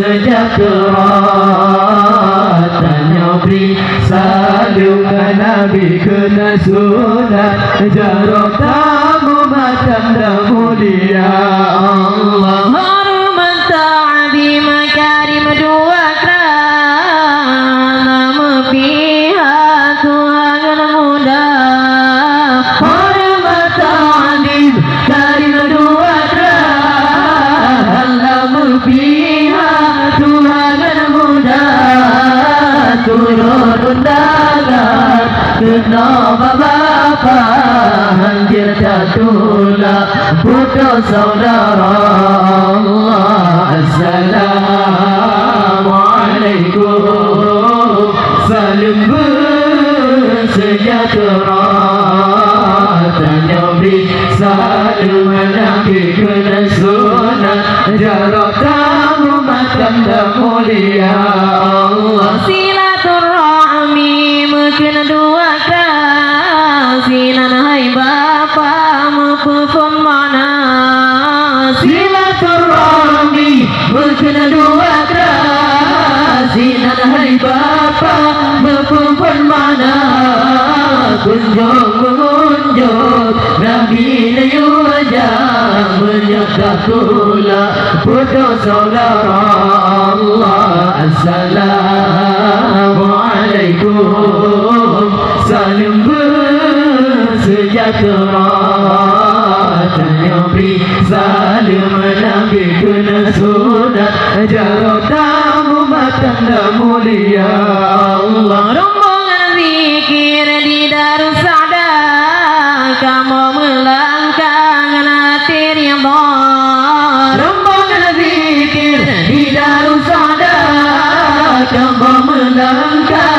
sejahtera. Tanya beri salam ke Nabi kena sunat, jarak tamu macam dah mulia Allah. Hormat ta'zim karim dua nama pihak Tuhan muda. Hormat ta'zim karim dua nama pihak Tuhan muda. Turun undangan kena bapa hancur jatuhlah putus saudara Allah. Assalamualaikum salam bersejahtera. Tanya beri salam Nabi kena sunat, jarak tamu macam dah mulia Allah. Silaturahmi mungkin dua kasinan hai bapa mukufun mana. Silaturahmi mungkin dua kasinan hai bapa mukufun mana. Kunjung mengunjung Nabi layu wajah menyekah pula putus saudara Allah. Assalamualaikum salam bersejahtera. Tanya beri salam Nabi kena sunat, jarak tamu macam dah mulia Allah. Rombongan zikir di Darusada, kamu melangkah hati yang bar. Rombongan zikir di Darusada, kamu melangkah